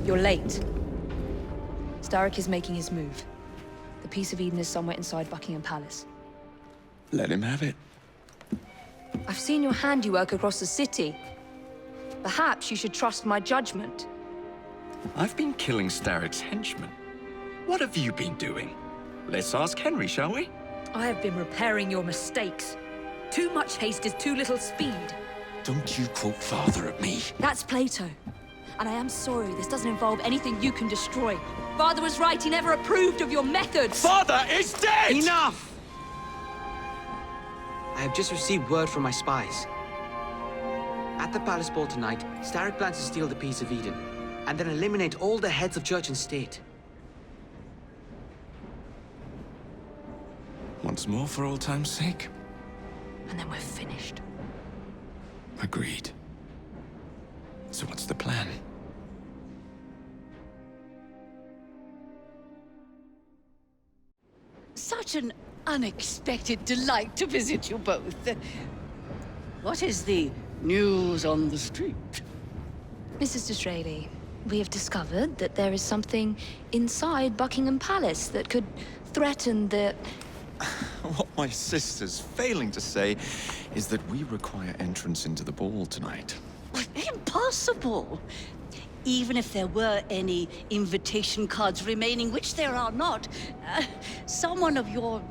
You're late. Starrick is making his move. The Piece of Eden is somewhere inside Buckingham Palace. Let him have it. I've seen your handiwork across the city. Perhaps you should trust my judgment. I've been killing Starrick's henchmen. What have you been doing? Let's ask Henry, shall we? I have been repairing your mistakes. Too much haste is too little speed. Don't you quote father at me. That's Plato. And I am sorry this doesn't involve anything you can destroy. Father was right, he never approved of your methods. Father is dead! Enough! I have just received word from my spies. At the palace ball tonight, Starrick plans to steal the Piece of Eden, and then eliminate all the heads of church and state. Once more for old time's sake. And then we're finished. Agreed. So what's the plan? Such an unexpected delight to visit you both. What is the news on the street? Mrs. Disraeli, we have discovered that there is something inside Buckingham Palace that could threaten the... What my sister's failing to say is that we require entrance into the ball tonight. Impossible! Even if there were any invitation cards remaining, which there are not, someone of your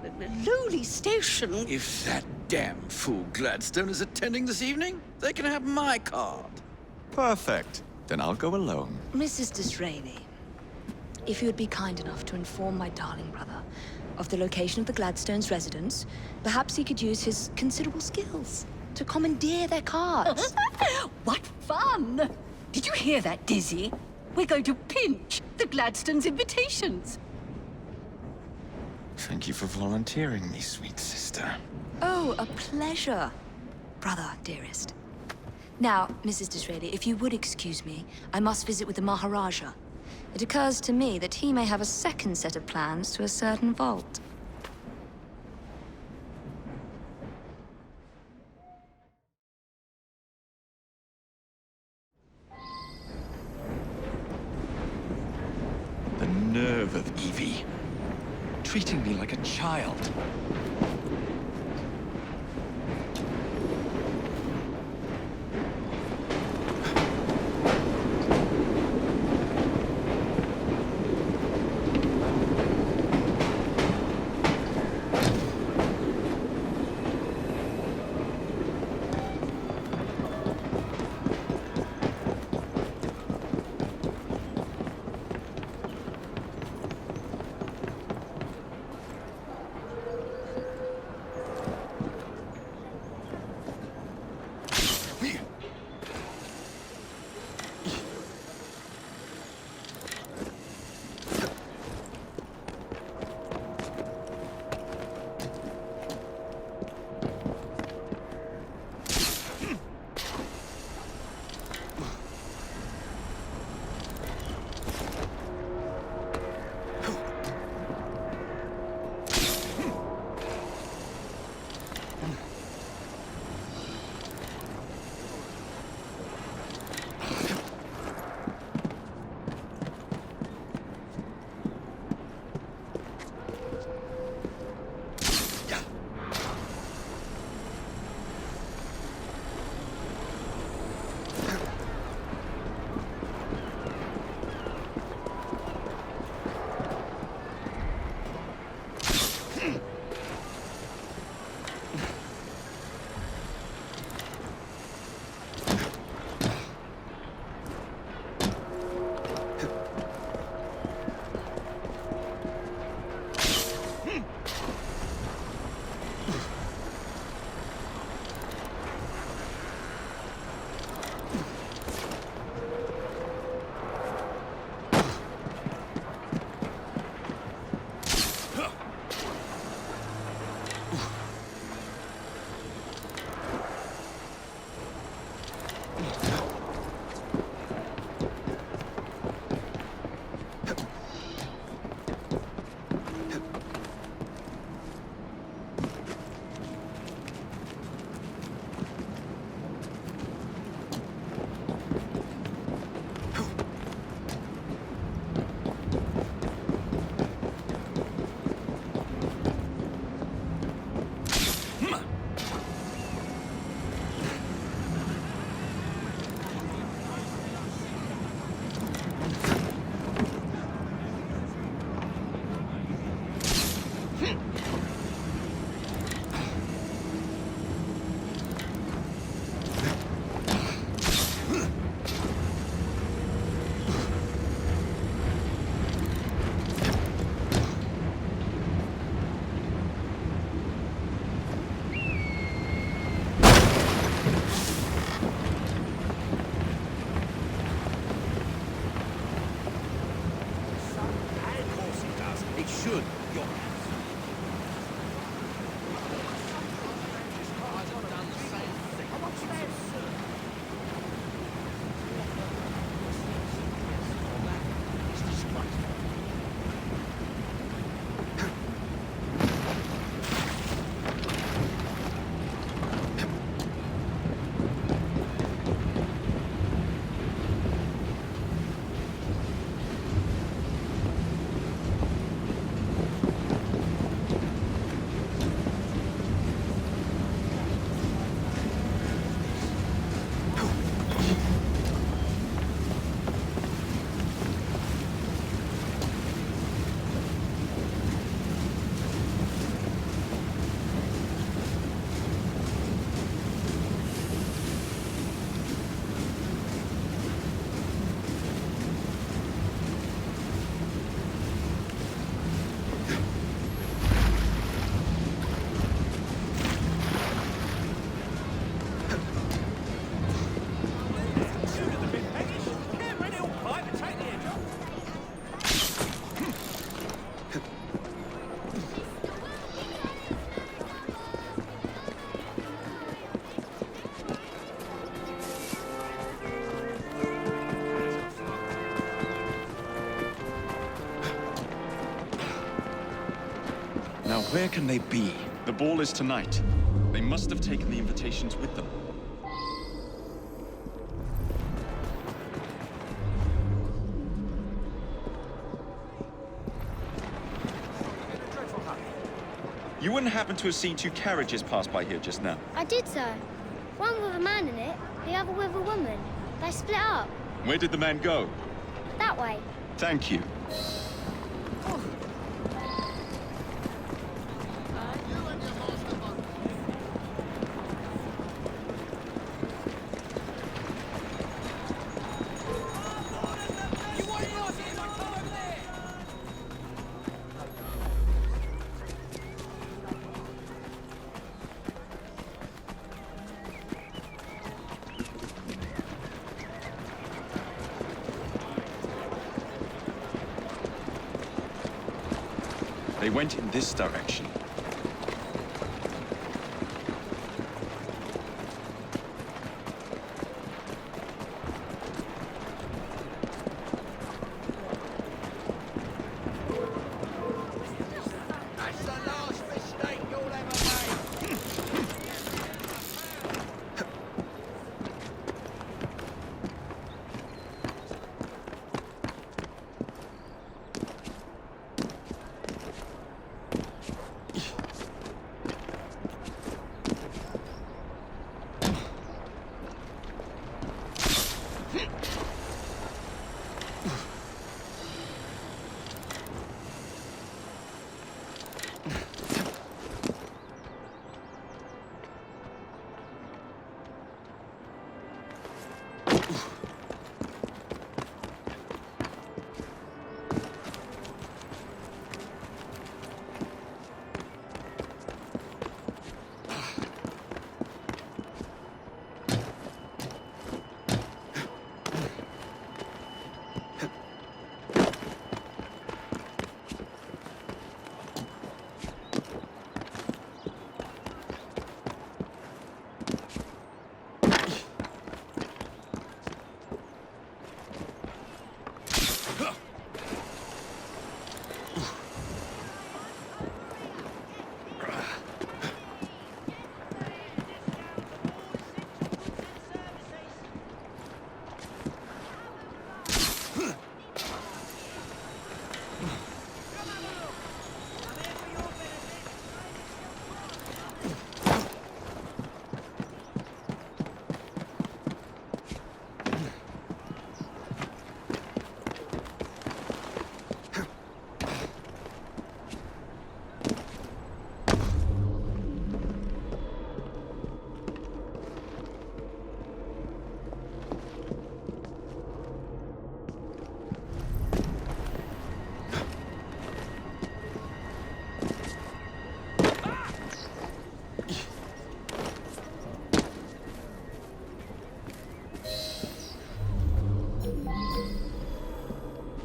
lowly station... If that damn fool Gladstone is attending this evening, they can have my card. Perfect. Then I'll go alone. Mrs. Disraeli, if you would be kind enough to inform my darling brother of the location of the Gladstones' residence, perhaps he could use his considerable skills to commandeer their cards. What fun! Did you hear that, Dizzy? We're going to pinch the Gladstones' invitations. Thank you for volunteering me, sweet sister. Oh, a pleasure, brother, dearest. Now, Mrs. Disraeli, if you would excuse me, I must visit with the Maharaja. It occurs to me that he may have a second set of plans to a certain vault. The nerve of Evie. Treating me like a child. Where can they be? The ball is tonight. They must have taken the invitations with them. You wouldn't happen to have seen two carriages pass by here just now? I did so. One with a man in it, the other with a woman. They split up. Where did the man go? That way. Thank you. They went in this direction. That's the last mistake you'll ever make.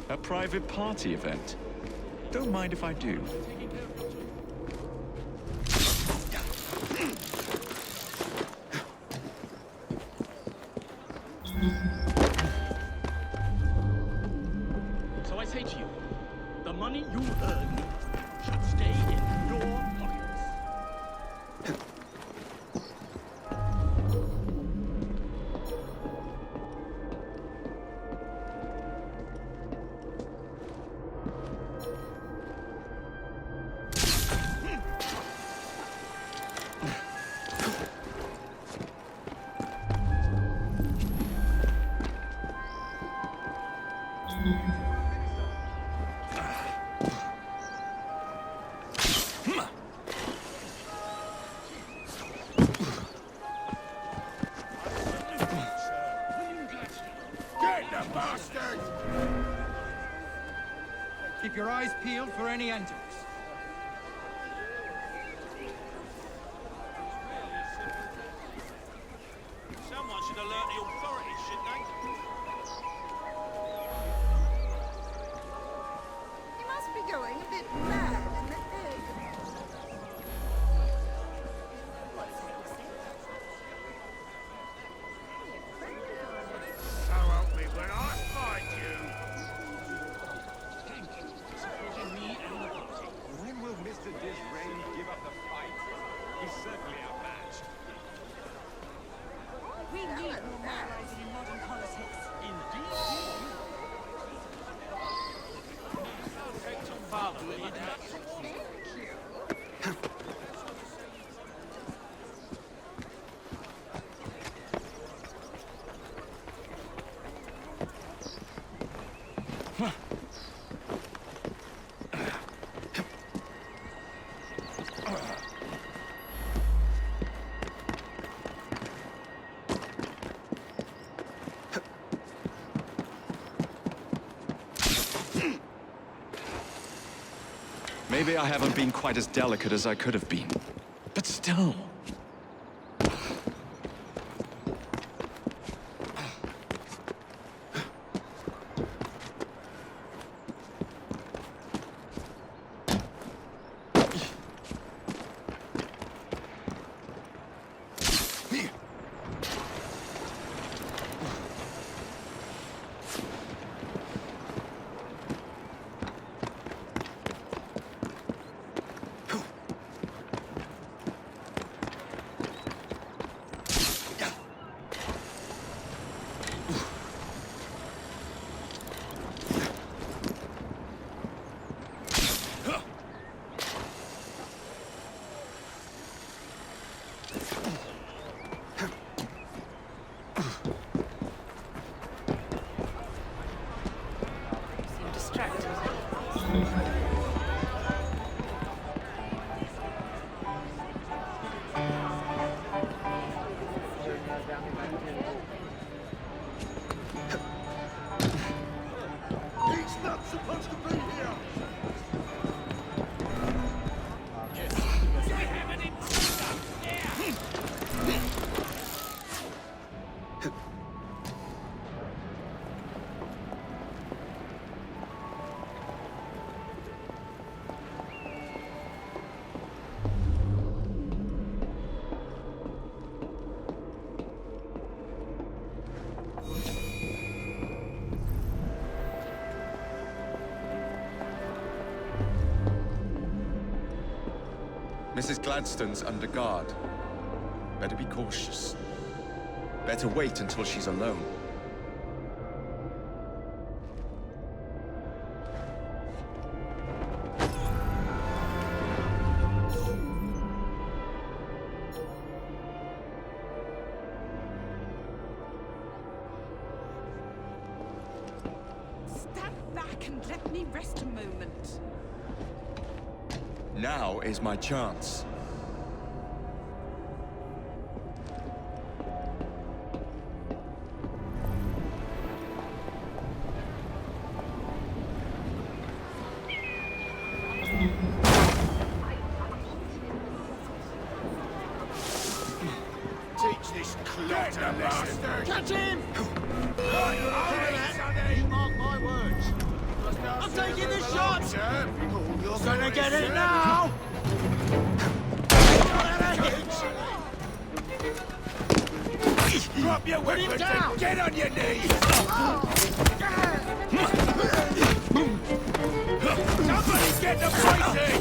A private party event. Don't mind if I do. So I say to you, the money you earn should stay in your pockets. Keep your eyes peeled for any enters. Someone should alert the authorities, shouldn't they? He must be going a bit mad in the head. So help me when I find you. Supporting me and the party. need more moralizing in modern politics. Maybe I haven't been quite as delicate as I could have been. But still. Mrs. Gladstone's under guard. Better be cautious. Better wait until she's alone. Stand back and let me rest a moment. Now is my chance. Teach this clot a lesson. Catch him! Mark my words. I'm taking the shot! You're gonna get it now! Drop your weapons and get on your knees! Somebody get the fighting!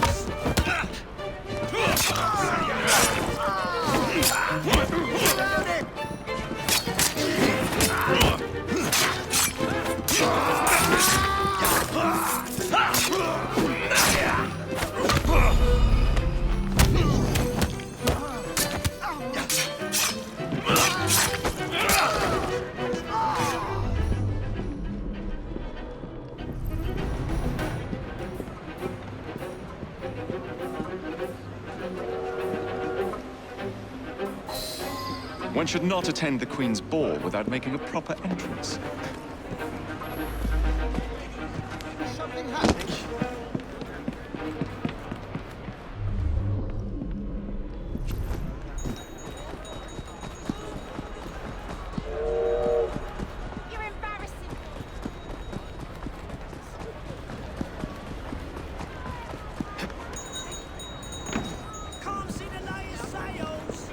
One should not attend the Queen's ball without making a proper entrance. Something happened. You're embarrassing. Can't see the latest sails.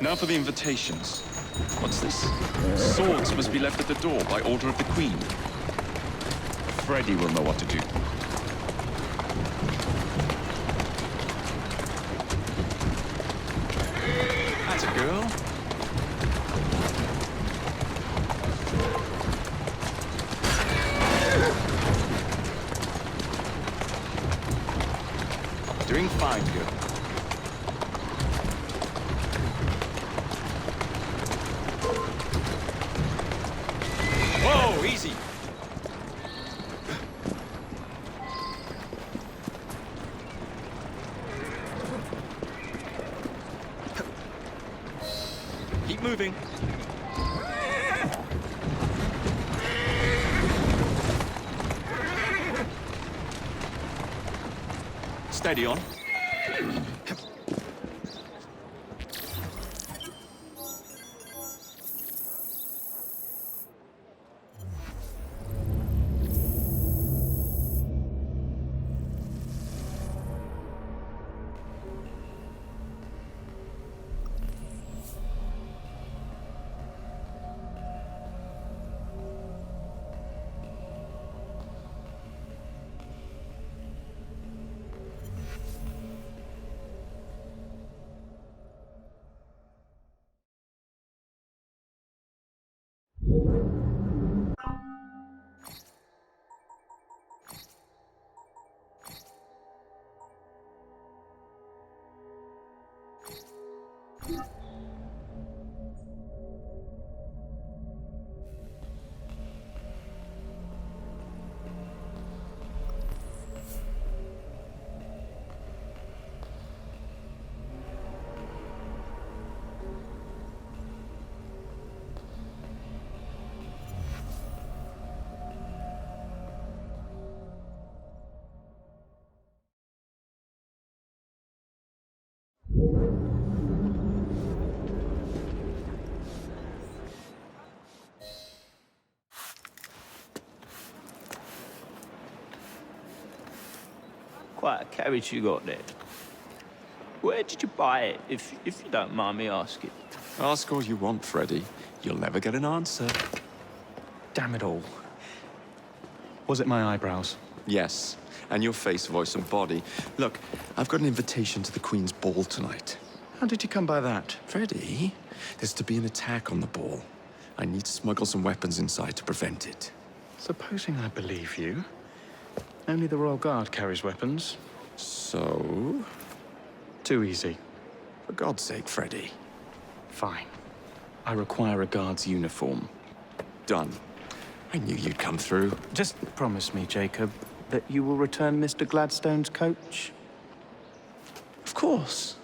Now for the invitations. What's this? Swords must be left at the door by order of the Queen. Freddy will know what to do. Ring find you. Whoa, easy. Keep moving. Steady on. Quite a carriage you got there. Where did you buy it, if you don't mind me asking? Ask all you want, Freddy. You'll never get an answer. Damn it all. Was it my eyebrows? Yes, and your face, voice, and body. Look, I've got an invitation to the Queen's ball tonight. How did you come by that? Freddy, there's to be an attack on the ball. I need to smuggle some weapons inside to prevent it. Supposing I believe you. Only the Royal Guard carries weapons. So? Too easy. For God's sake, Freddy. Fine. I require a guard's uniform. Done. I knew you'd come through. Just promise me, Jacob, that you will return Mr. Gladstone's coach. Of course.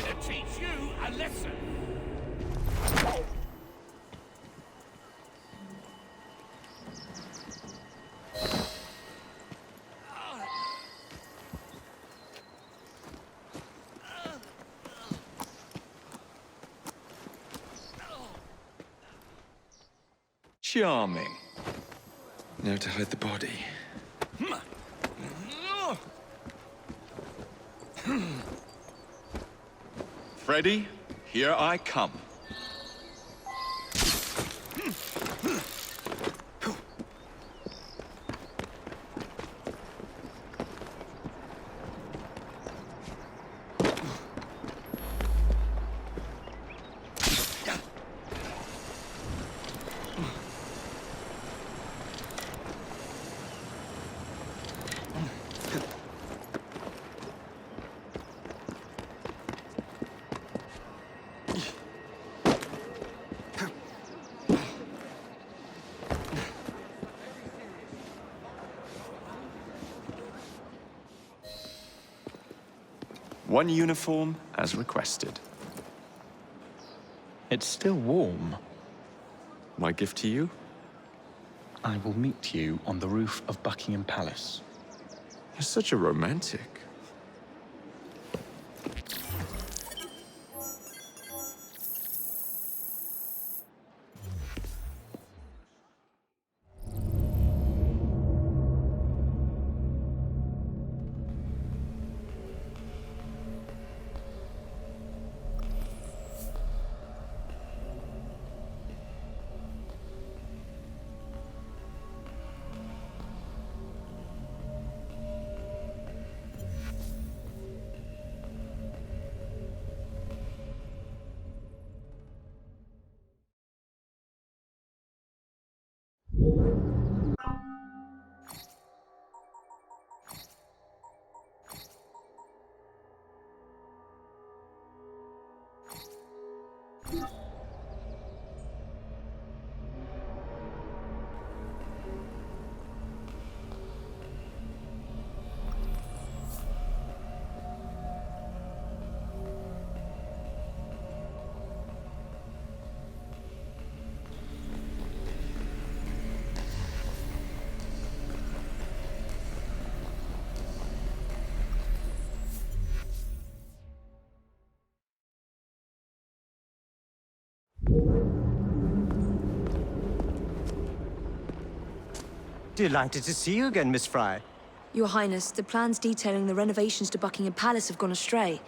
to teach you a lesson. Charming. Now to hide the body. Freddy, here I come. One uniform as requested. It's still warm. My gift to you? I will meet you on the roof of Buckingham Palace. You're such a romantic. Delighted to see you again, Miss Fry. Your Highness, the plans detailing the renovations to Buckingham Palace have gone astray.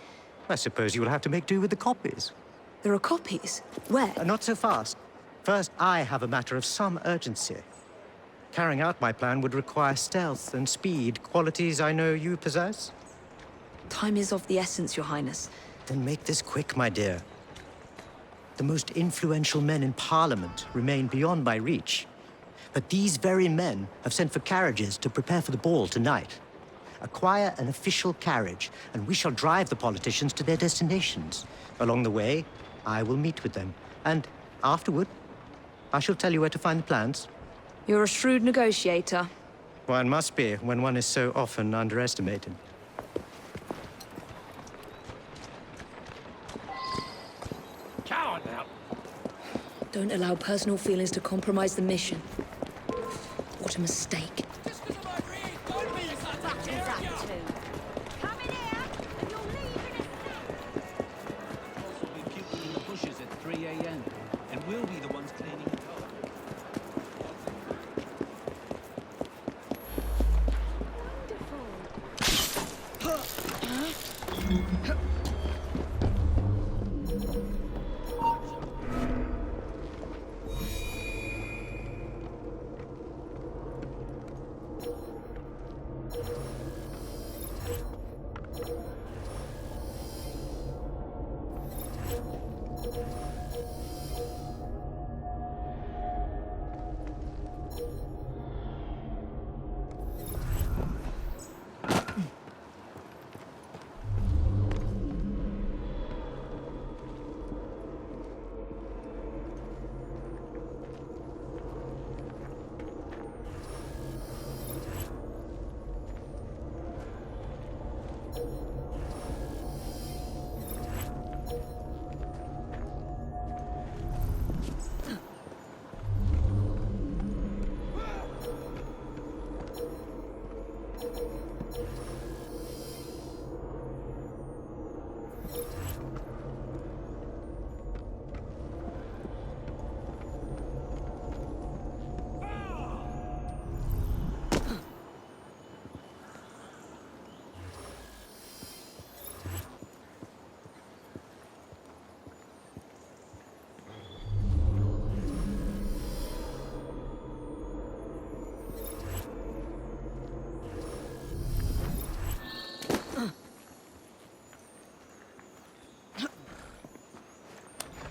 I suppose you will have to make do with the copies. There are copies? Where? Not so fast. First, I have a matter of some urgency. Carrying out my plan would require stealth and speed, qualities I know you possess. Time is of the essence, Your Highness. Then make this quick, my dear. The most influential men in Parliament remain beyond my reach. But these very men have sent for carriages to prepare for the ball tonight. Acquire an official carriage, and we shall drive the politicians to their destinations. Along the way, I will meet with them. And afterward, I shall tell you where to find the plans. You're a shrewd negotiator. One must be when one is so often underestimated. Coward now. Don't allow personal feelings to compromise the mission. What a mistake. Just because I'm over here, don't mean it's not that area. Come in here, and you'll leave in a sec. We'll be puking in the bushes at 3 a.m. and we'll be the ones cleaning it up.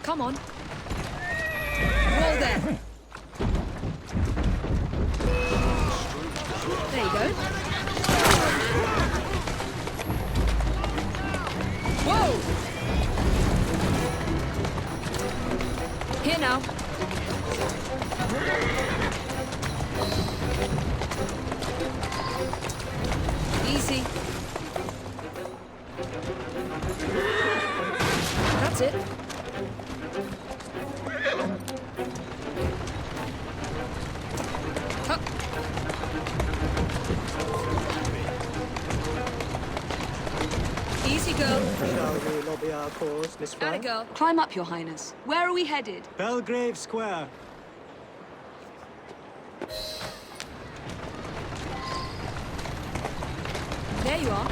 Come on. Whoa there. There you go. Whoa! Here now. Easy. That's it. Huh. Easy, girl. Shall we lobby our cause, Miss Fry? Atta girl. Climb up, Your Highness. Where are we headed? Belgrave Square. There you are.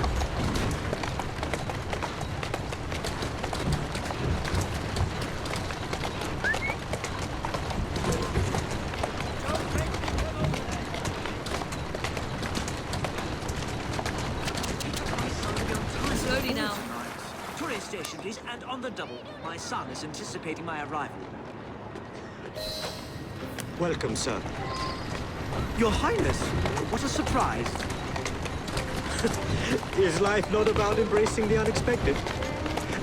Slowly now. Tourist station, please, and on the double. My son is anticipating my arrival. Welcome, sir. Your Highness, what a surprise. Is life not about embracing the unexpected?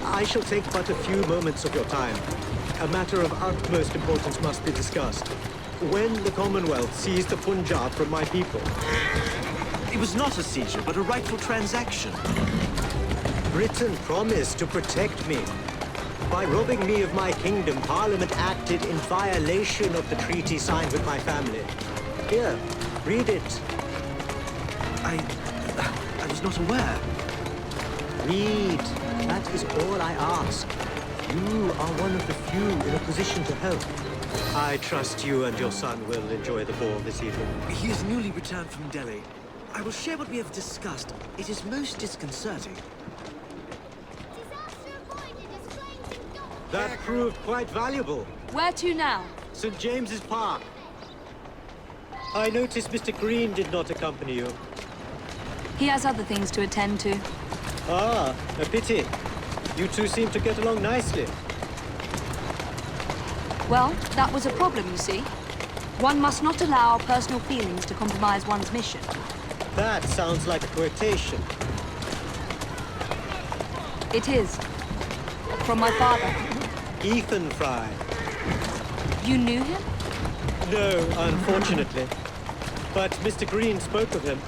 I shall take but a few moments of your time. A matter of utmost importance must be discussed. When the Commonwealth seized the Punjab from my people... It was not a seizure, but a rightful transaction. Britain promised to protect me. By robbing me of my kingdom, Parliament acted in violation of the treaty signed with my family. Here, read it. I was not aware. Read. That is all I ask. You are one of the few in a position to help. I trust you and your son will enjoy the ball this evening. He is newly returned from Delhi. I will share what we have discussed. It is most disconcerting. That proved quite valuable. Where to now? St. James's Park. I noticed Mr. Green did not accompany you. He has other things to attend to. Ah, a pity. You two seem to get along nicely. Well, that was a problem, you see. One must not allow our personal feelings to compromise one's mission. That sounds like a quotation. It is. From my father. Yithian Fry. You knew him? No, unfortunately. But Mr. Green spoke of him.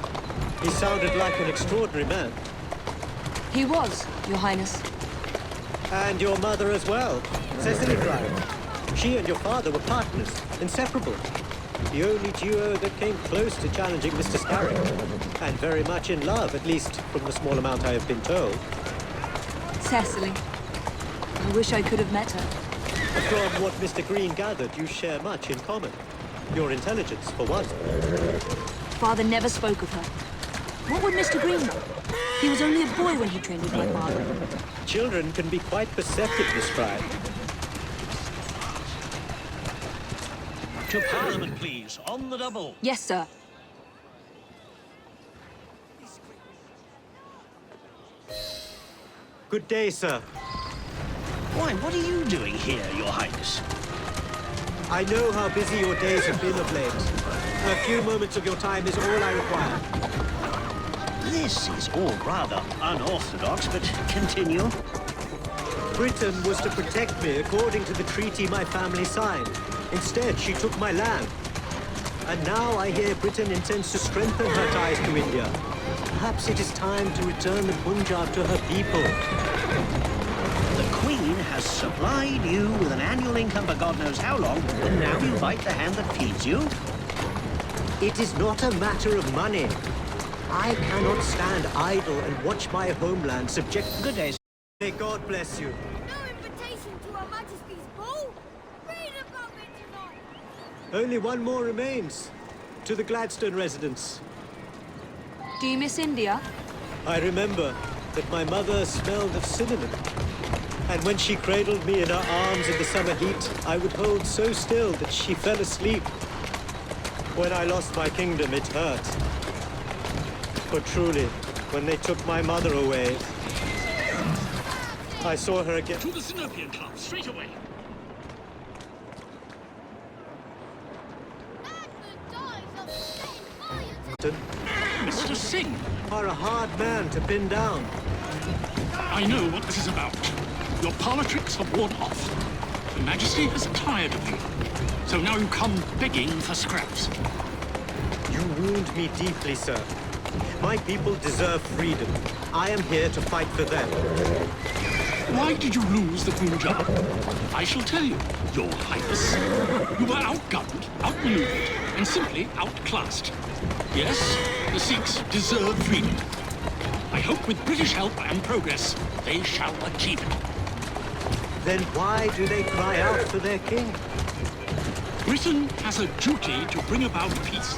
He sounded like an extraordinary man. He was, Your Highness. And your mother as well, Cecily Fry. She and your father were partners, inseparable. The only duo that came close to challenging Mr. Scarrick. And very much in love, at least from the small amount I have been told. Cecily. I wish I could have met her. From what Mr. Green gathered, you share much in common. Your intelligence, for one. Father never spoke of her. What would Mr. Green know? He was only a boy when he trained with my father. Children can be quite perceptive, Miss Fry. To Parliament, please. On the double. Yes, sir. Good day, sir. Why, what are you doing here, Your Highness? I know how busy your days have been of late. A few moments of your time is all I require. This is all rather unorthodox, but continue. Britain was to protect me according to the treaty my family signed. Instead, she took my land. And now I hear Britain intends to strengthen her ties to India. Perhaps it is time to return the Punjab to her people. The Queen has supplied you with an annual income for God knows how long, and now you bite the hand that feeds you? It is not a matter of money. I cannot stand idle and watch my homeland subject... Good day, sir. May God bless you. No invitation to Her Majesty's ball? Read about it tonight. Only one more remains. To the Gladstone residence. Do you miss India? I remember that my mother smelled of cinnamon. And when she cradled me in her arms in the summer heat, I would hold so still that she fell asleep. When I lost my kingdom, it hurt. For truly, when they took my mother away, I saw her again. To the Sinopian Club, straight away. Gladstone. Mr. Singh! Are a hard man to pin down. I know what this is about. Your politricks have worn off. Her Majesty has tired of you. So now you come begging for scraps. You wound me deeply, sir. My people deserve freedom. I am here to fight for them. Why did you lose the Punjab? I shall tell you, Your Highness. You were outgunned, outmaneuvered, and simply outclassed. Yes, the Sikhs deserve freedom. I hope with British help and progress, they shall achieve it. Then why do they cry out for their king? Britain has a duty to bring about peace.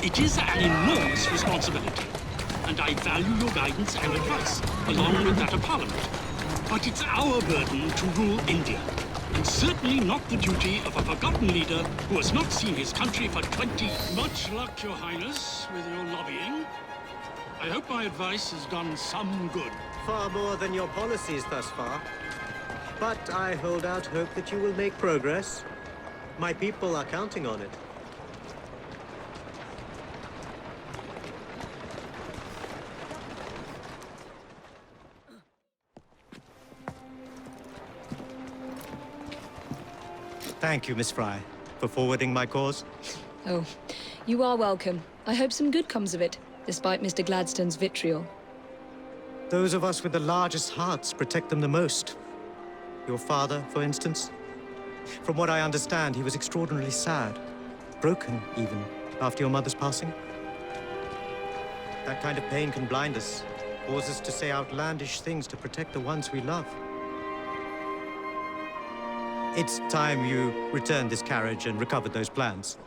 It is an enormous responsibility, and I value your guidance and advice, along with that of Parliament. But it's our burden to rule India, and certainly not the duty of a forgotten leader who has not seen his country for 20... Much luck, Your Highness, with your lobbying. I hope my advice has done some good. Far more than your policies thus far. But I hold out hope that you will make progress. My people are counting on it. Thank you, Miss Fry, for forwarding my cause. Oh, you are welcome. I hope some good comes of it, despite Mr. Gladstone's vitriol. Those of us with the largest hearts protect them the most. Your father, for instance. From what I understand, he was extraordinarily sad. Broken, even, after your mother's passing. That kind of pain can blind us, cause us to say outlandish things to protect the ones we love. It's time you returned this carriage and recovered those plans.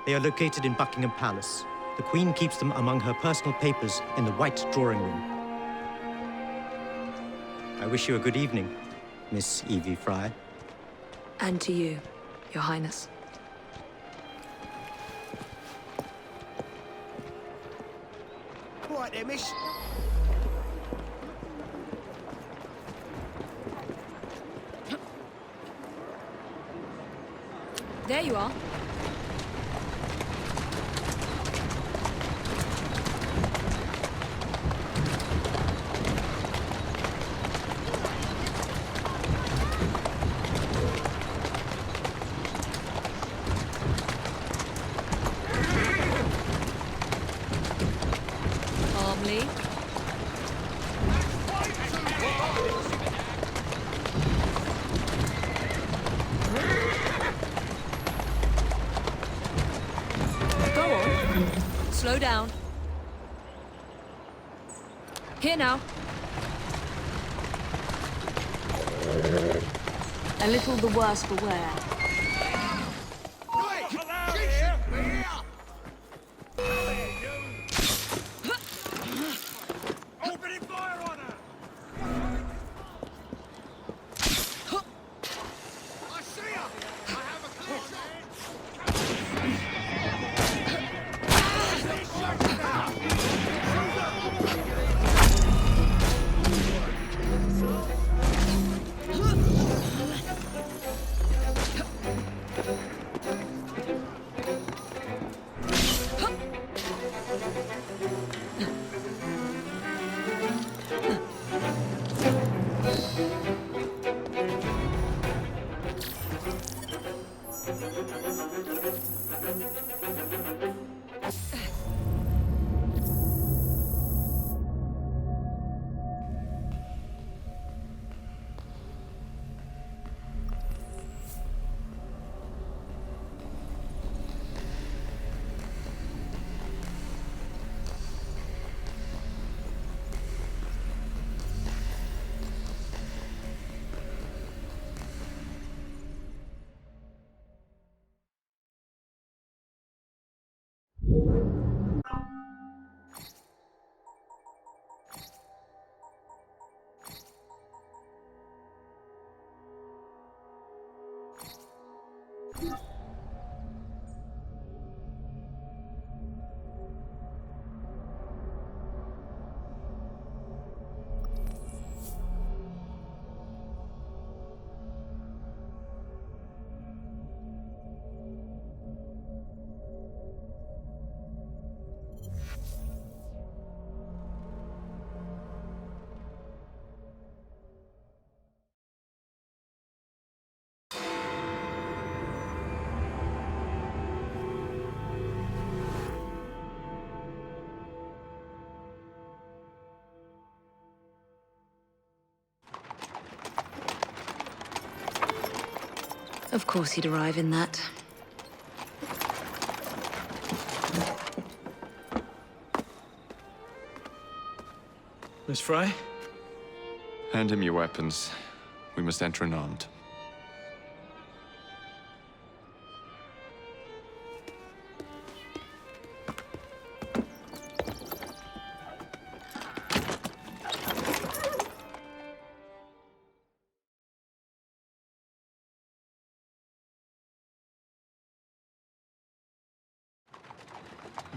They are located in Buckingham Palace. The Queen keeps them among her personal papers in the White Drawing Room. I wish you a good evening, Miss Evie Fry. And to you, Your Highness. Right there, miss. There you are. Calmly. Go on. Slow down. Here now. A little the worse for wear. Of course he'd arrive in that. Miss Fry? Hand him your weapons. We must enter unarmed.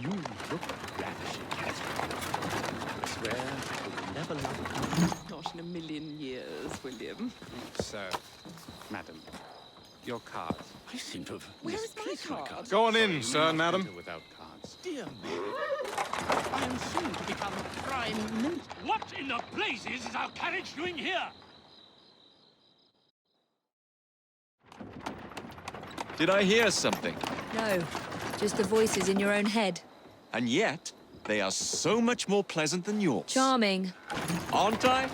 You look ravishing, Catherine. I swear I will never love you. Not in a million years, William. Sir, madam, your cards. I seem to have Where's my misplaced card? Go on in, sir, madam. Without cards. Dear me. I am soon to become Prime Minister. What in the blazes is our carriage doing here? Did I hear something? No, just the voices in your own head. And yet, they are so much more pleasant than yours. Charming. Aren't I?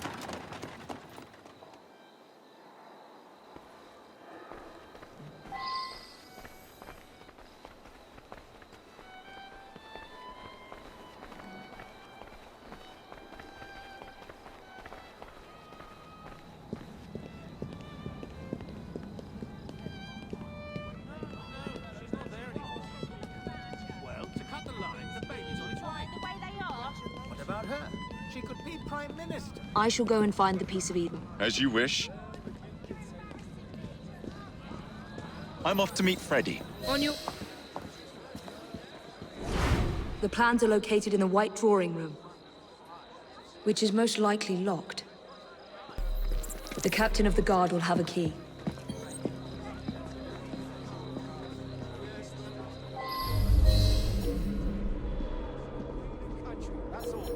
Well, to cut the line, the baby's on its way. The way they are. What about her? She could be Prime Minister. I shall go and find the piece of Eden. As you wish. I'm off to meet Freddy. On your... The plans are located in the White Drawing Room, which is most likely locked. The captain of the guard will have a key. That's all.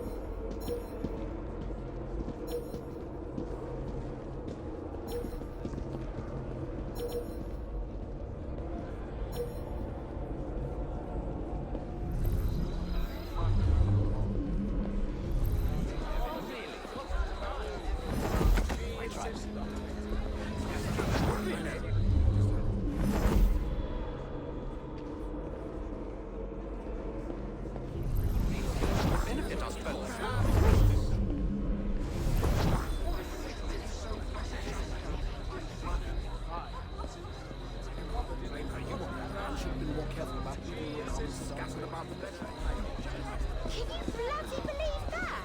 Can you bloody believe that?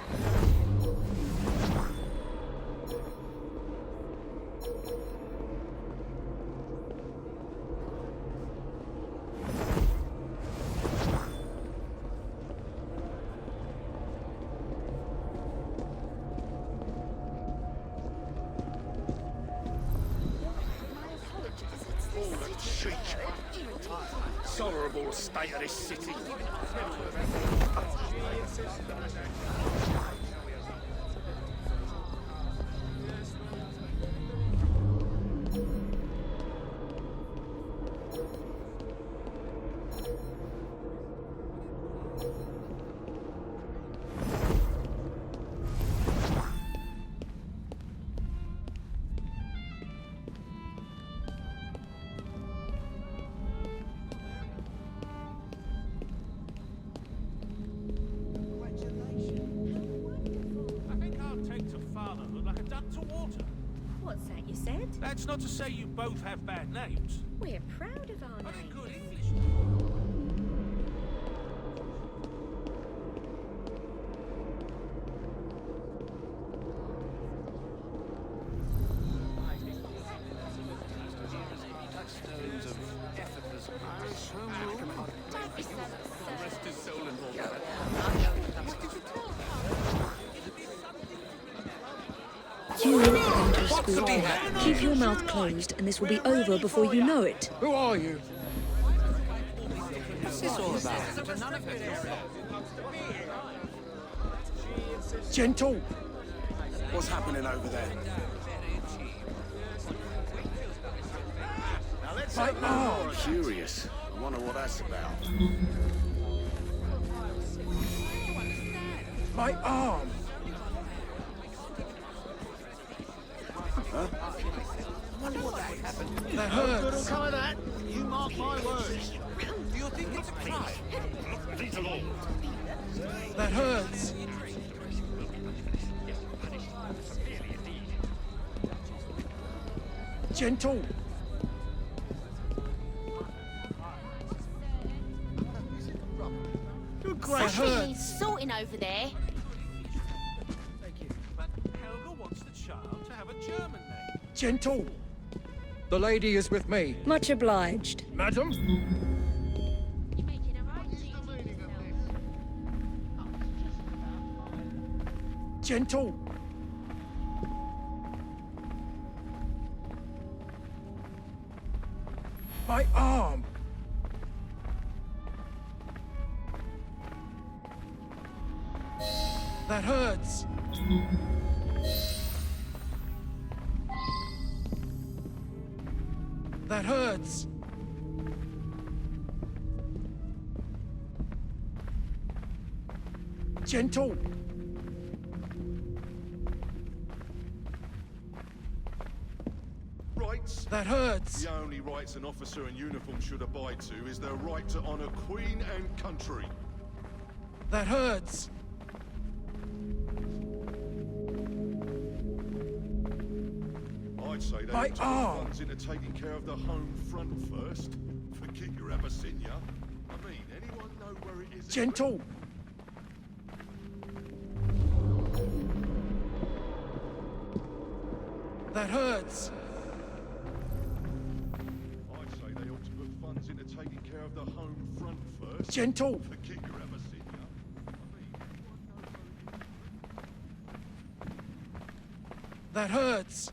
Tolerable state of this city. What's that you said? That's not to say you both have bad names. We're proud of our name. Good English. You are going to school. Keep your mouth closed, and this will be over before you know it. Who are you? What's this all about? Gentle. What's happening over there? Oh, curious. I wonder what that's about. My arm. Huh? I wonder what that is. That No good will hurts. come of that. You mark my words. Do you think it's a crime? That hurts. Gentle. Good That hurts. He's sorting over there. Thank you. But Helga wants the child to have a German name. Gentle. The lady is with me. Much obliged. Madam? Gentle. My arm. That hurts. That hurts. Gentle. Rights? That hurts. The only rights an officer in uniform should abide to is their right to honor Queen and country. That hurts. I'd say they My ought to put arm. funds into taking care of the home front first. Forget your Abyssinia. I mean, anyone know where it is? Gentle. That hurts. I'd say they ought to put funds into taking care of the home front first. Gentle. Forget your Abyssinia. I mean, anyone know where it is? That hurts.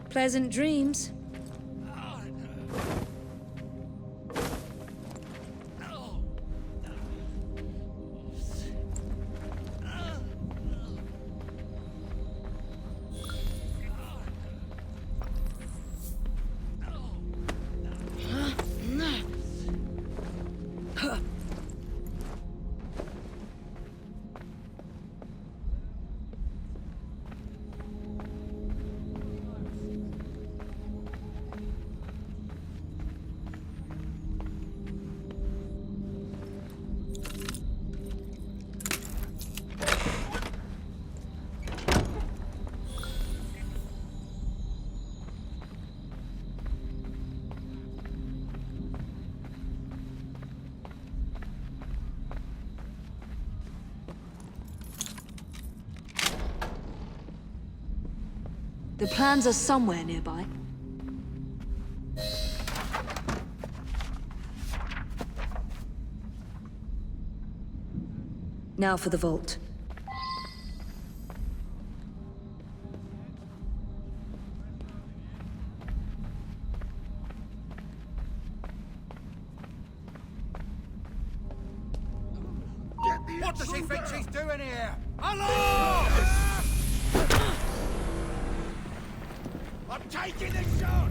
Pleasant dreams. The plans are somewhere nearby. Now for the vault. What does she think she's doing here? Hello! I'm taking the shot!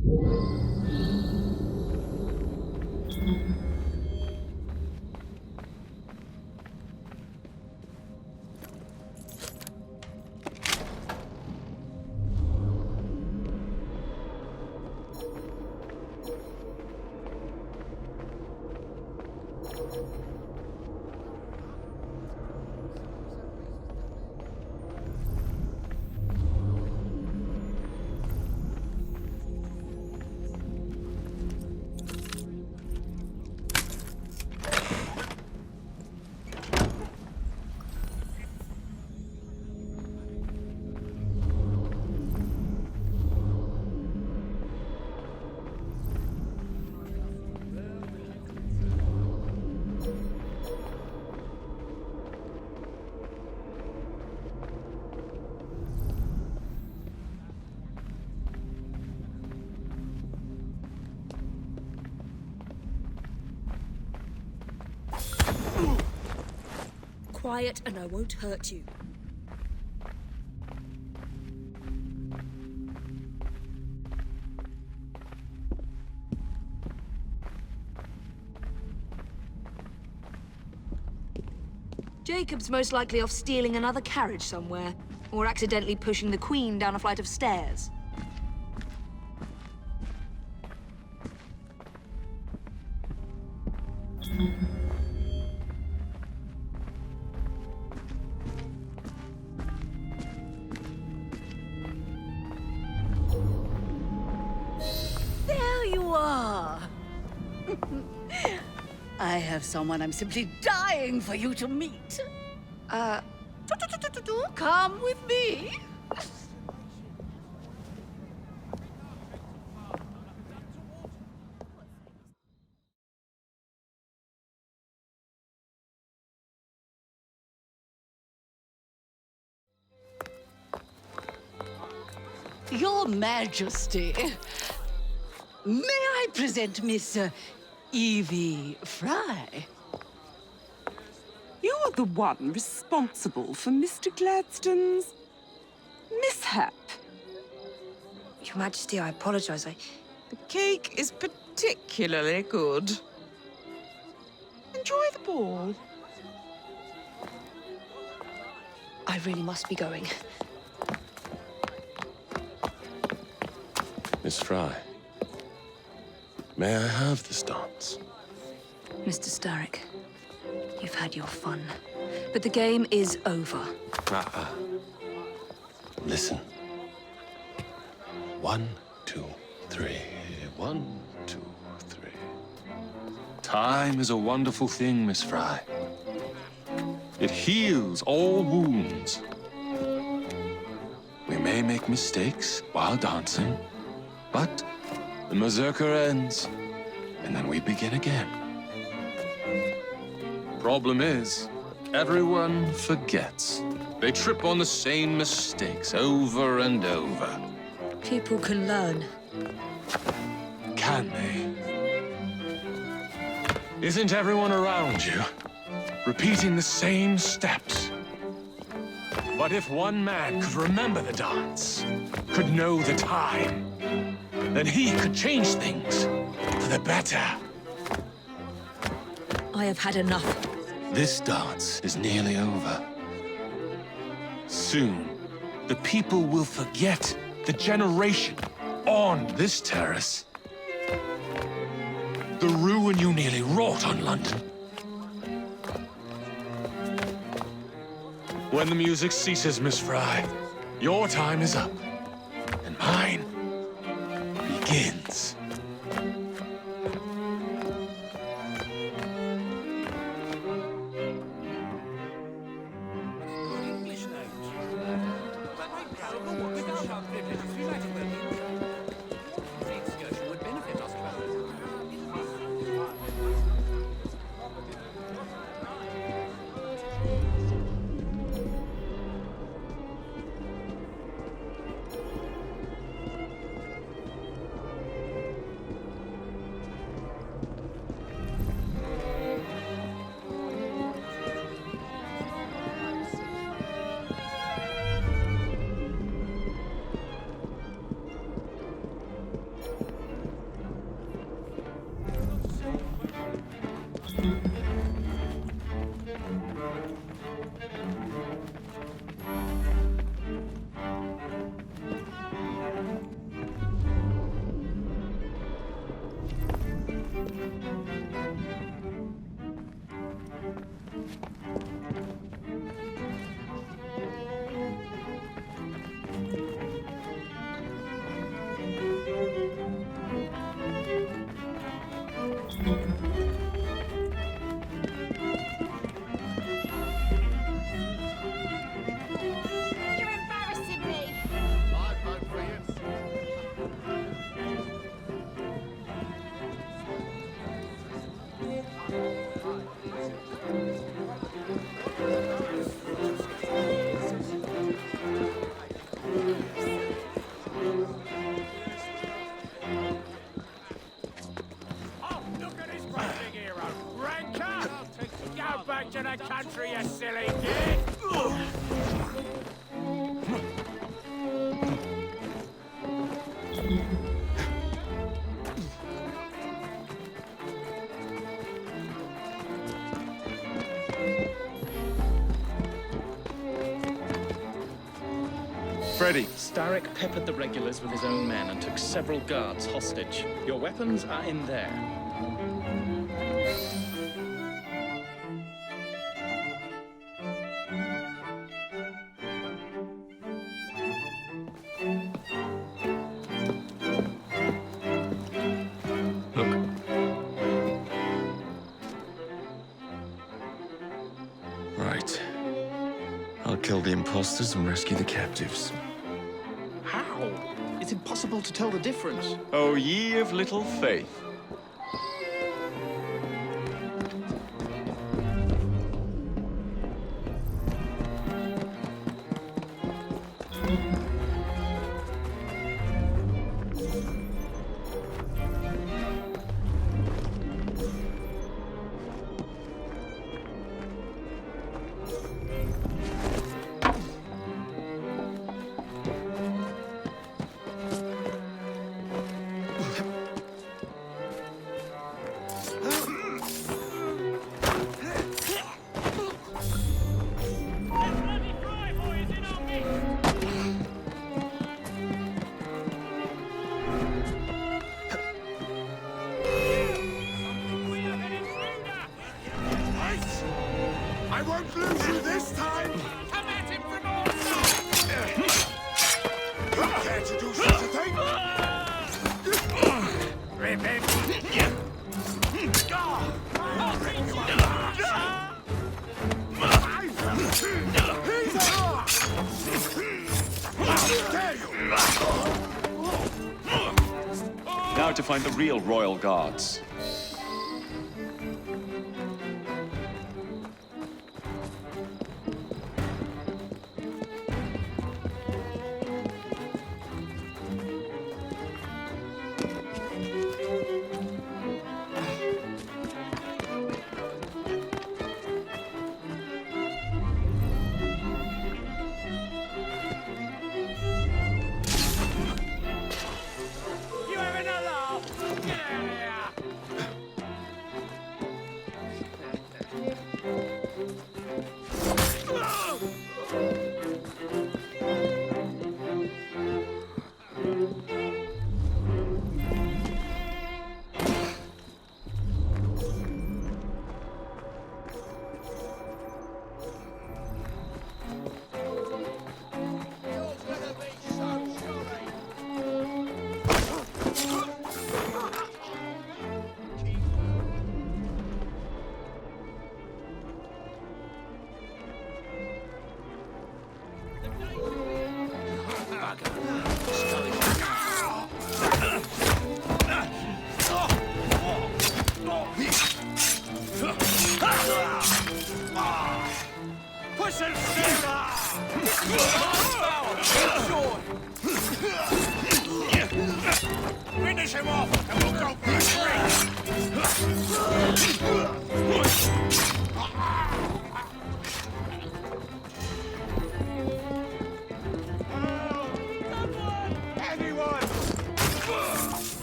You quiet and I won't hurt you. Jacob's most likely off stealing another carriage somewhere, or accidentally pushing the Queen down a flight of stairs. There you are! I have someone I'm simply dying for you to meet. Come with me. Your Majesty, may I present Miss Evie Fry? You are the one responsible for Mr. Gladstone's mishap. Your Majesty, I apologize. The cake is particularly good. Enjoy the ball. I really must be going. Miss Fry, may I have this dance? Mr. Starrick, you've had your fun, but the game is over. Listen. 1, 2, 3. 1, 2, 3. Time is a wonderful thing, Miss Fry. It heals all wounds. We may make mistakes while dancing, but the mazurka ends, and then we begin again. Problem is, everyone forgets. They trip on the same mistakes over and over. People can learn. Can they? Isn't everyone around you repeating the same steps? But if one man could remember the dance, could know the time, then he could change things for the better. I have had enough. This dance is nearly over. Soon, the people will forget the generation on this terrace. The ruin you nearly wrought on London. When the music ceases, Miss Fry, your time is up, and mine begins. to the country, you silly kid! Freddy. Starrick peppered the regulars with his own men and took several guards hostage. Your weapons are in there. Right. I'll kill the imposters and rescue the captives. How? It's impossible to tell the difference. Oh, ye of little faith. I won't lose you this time! Come at him from all sides! You care to do such a thing? Rip him! Now to find the real royal guards. You having a laugh? Get out of here! Push him, Caesar! Finish him off, and we'll go for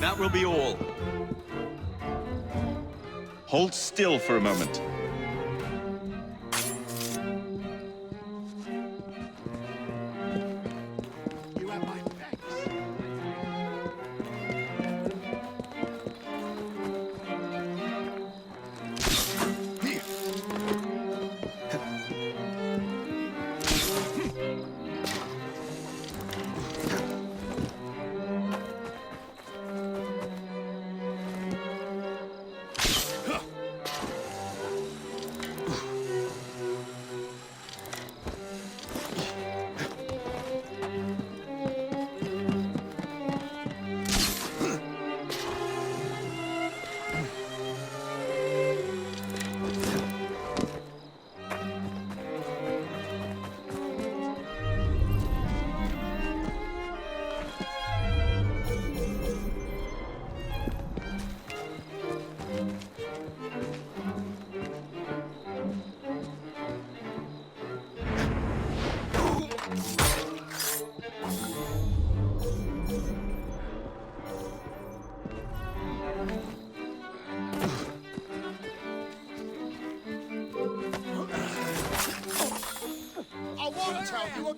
That will be all. Hold still for a moment. You have my thanks.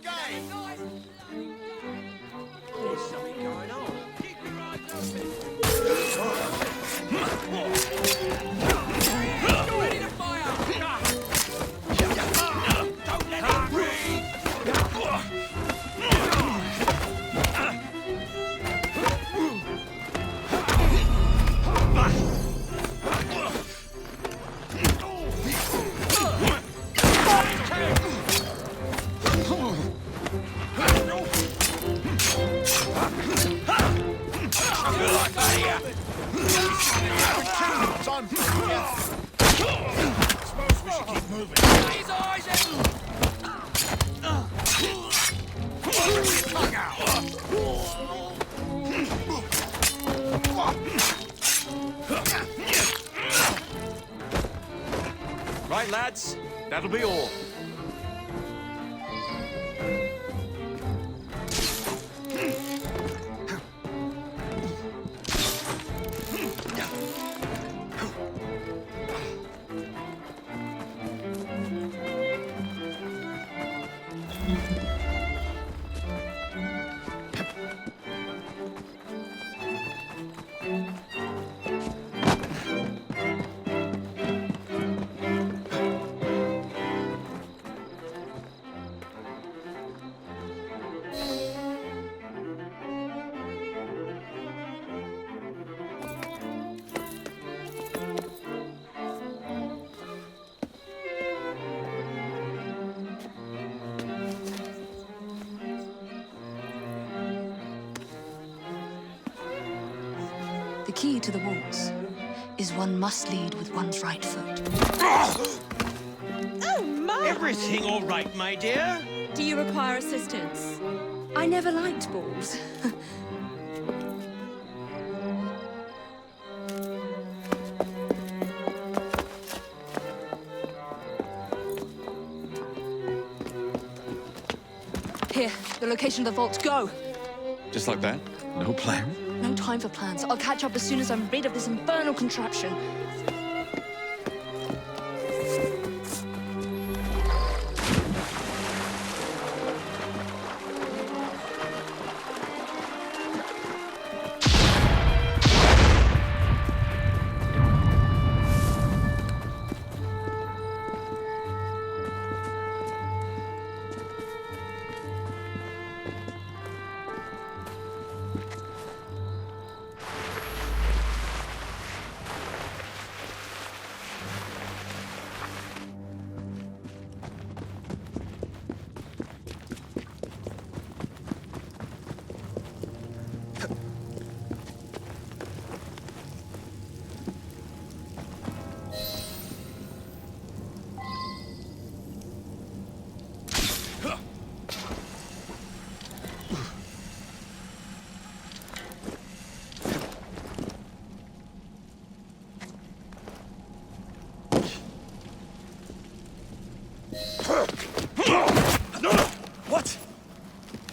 game. There's something going on. Keep your eyes open. You're ready to fire. Don't let it breathe. Time for Suppose we should keep moving. His eyes out. Tongue out. Right, lads. That'll be all. The key to the walls is one must lead with one's right foot. Oh, my! Everything all right, my dear? Do you require assistance? I never liked balls. Here, the location of the vault. Go! Just like that? No plan? No time for plans. I'll catch up as soon as I'm rid of this infernal contraption.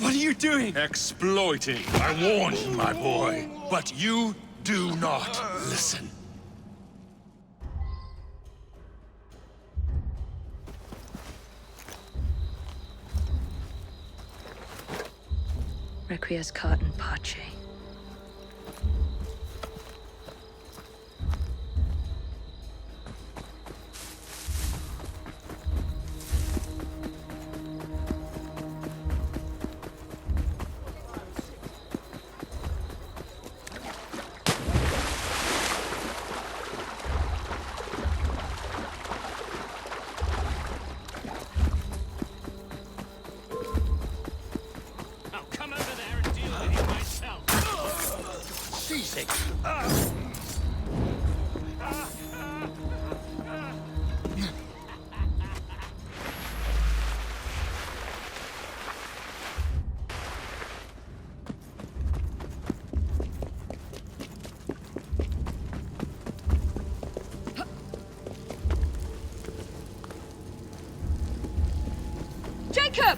What are you doing? Exploiting. I warned you, my boy. But you do not listen. Requiescat in pace. Jacob!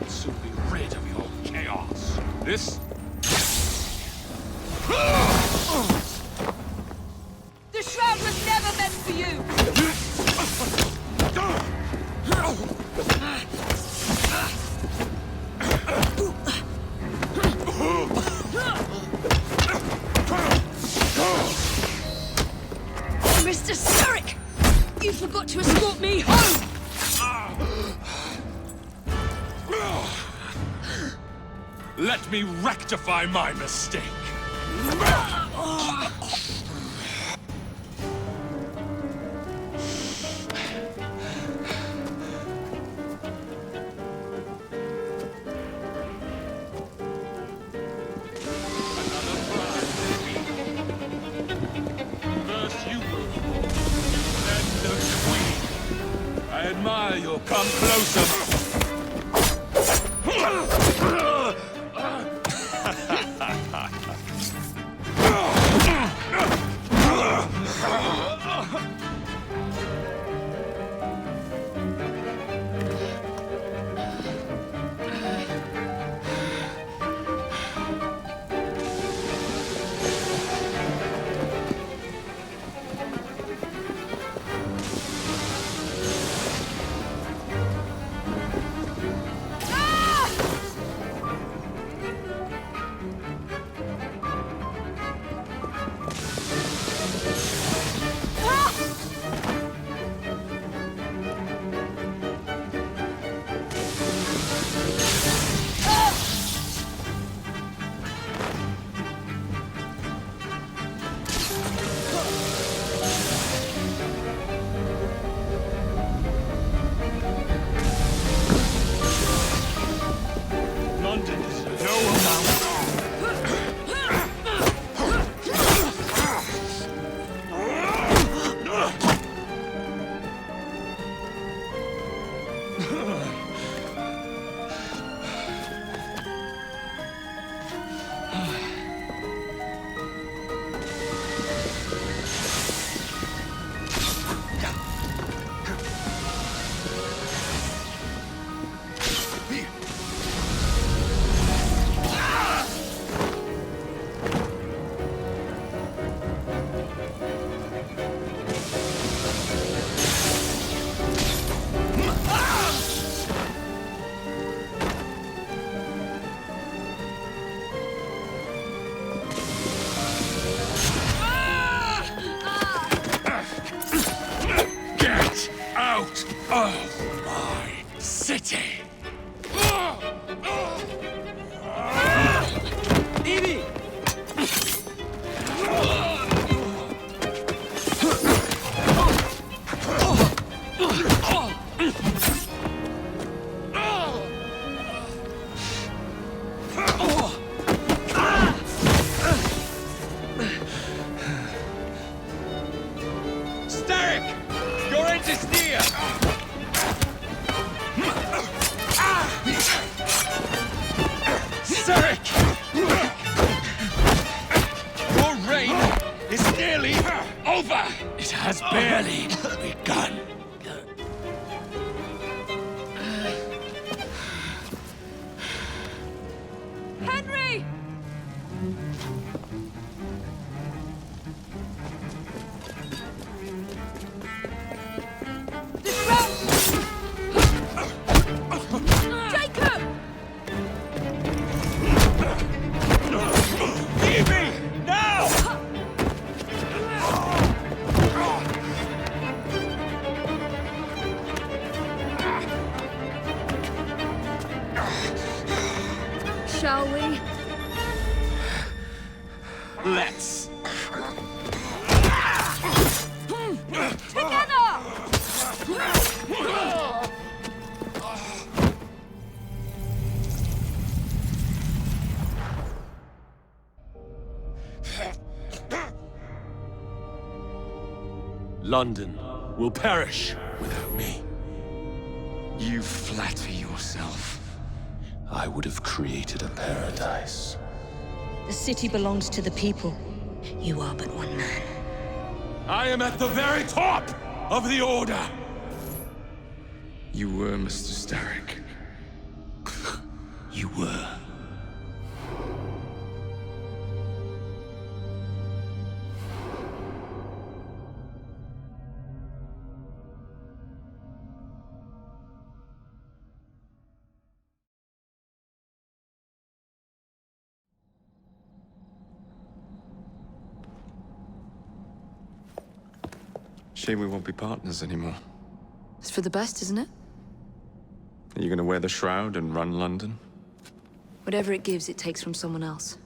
will soon be rid of your chaos. This... The shroud was never meant for you! Mr. Starrick! You forgot to escort me home! Let me rectify my mistake. First you move forward, then the Queen. I admire your come closer. London is no amount. Get out of my city! Evie! Starrick! Your end is near! Starrick! Your reign is nearly over! It has barely begun. Henry! The shroud! Jacob! Leave me! Now! Shall we? Let's. Together! London will perish without me. You flatter yourself. I would have created a paradise. The city belongs to the people. You are but one man. I am at the very top of the Order! You were Mr. Starrick. you were. Shame we won't be partners anymore. It's for the best, isn't it? Are you gonna wear the shroud and run London? Whatever it gives, it takes from someone else.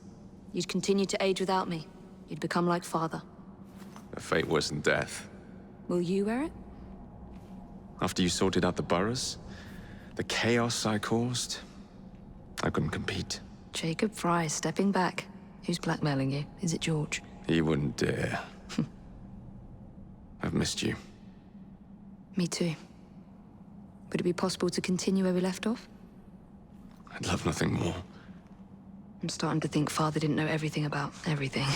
You'd continue to age without me. You'd become like father. A fate worse than death. Will you wear it? After you sorted out the boroughs, the chaos I caused, I couldn't compete. Jacob Fry stepping back. Who's blackmailing you? Is it George? He wouldn't dare. I've missed you. Me too. Would it be possible to continue where we left off? I'd love nothing more. I'm starting to think Father didn't know everything about everything.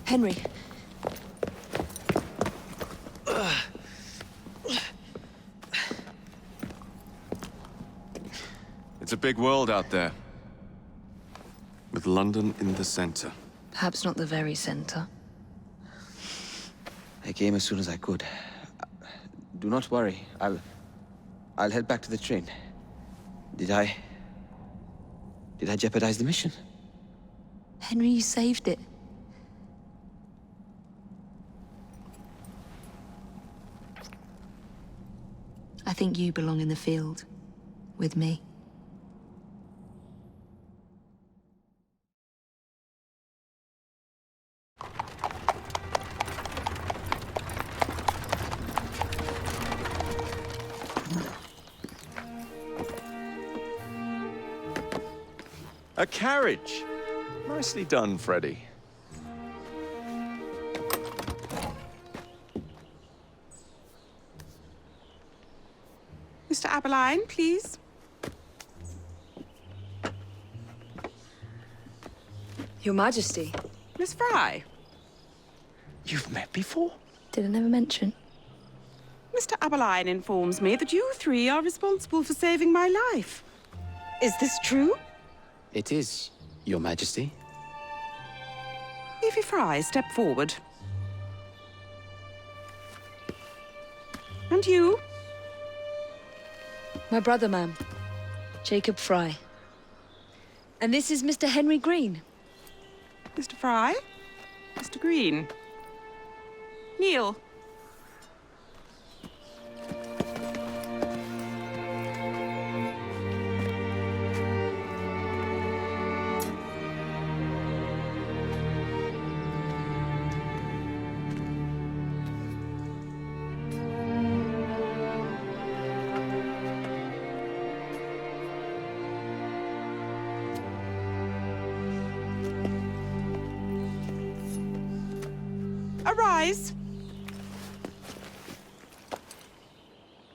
Henry. It's a big world out there. With London in the center. Perhaps not the very center. I came as soon as I could. Do not worry. I'll head back to the train. Did I jeopardize the mission? Henry, you saved it. I think you belong in the field. With me. A carriage! Nicely done, Freddy. Mr. Aberline, please. Your Majesty. Miss Fry. You've met before? Did I never mention? Mr. Aberline informs me that you three are responsible for saving my life. Is this true? It is, Your Majesty. Evie Fry, step forward. And you? My brother, ma'am. Jacob Fry. And this is Mr. Henry Green. Mr. Fry? Mr. Green? Kneel. Arise.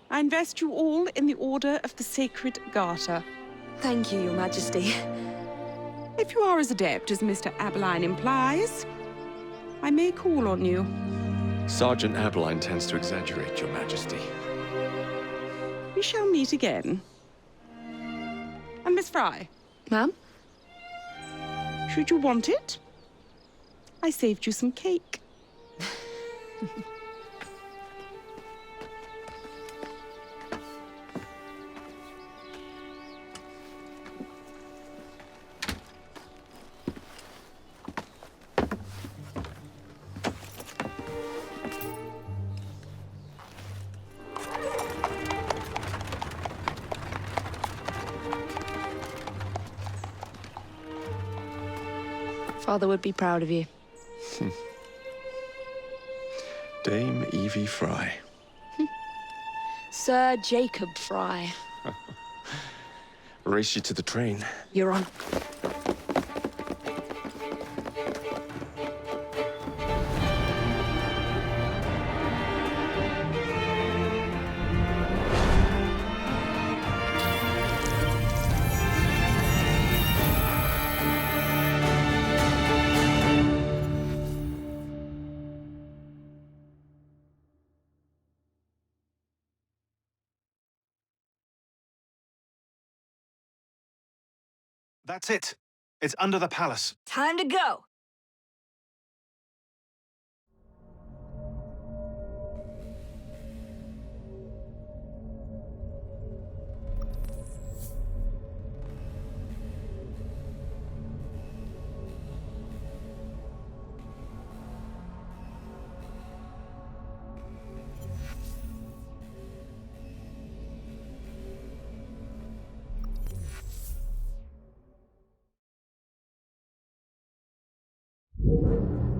I invest you all in the Order of the Sacred Garter. Thank you, Your Majesty. If you are as adept as Mr. Aberline implies, I may call on you. Sergeant Aberline tends to exaggerate, Your Majesty. We shall meet again. And Miss Fry? Ma'am? Should you want it, I saved you some cake. Father would be proud of you. Dame Evie Fry. Sir Jacob Fry. Race you to the train. You're on. That's it. It's under the palace. Time to go. You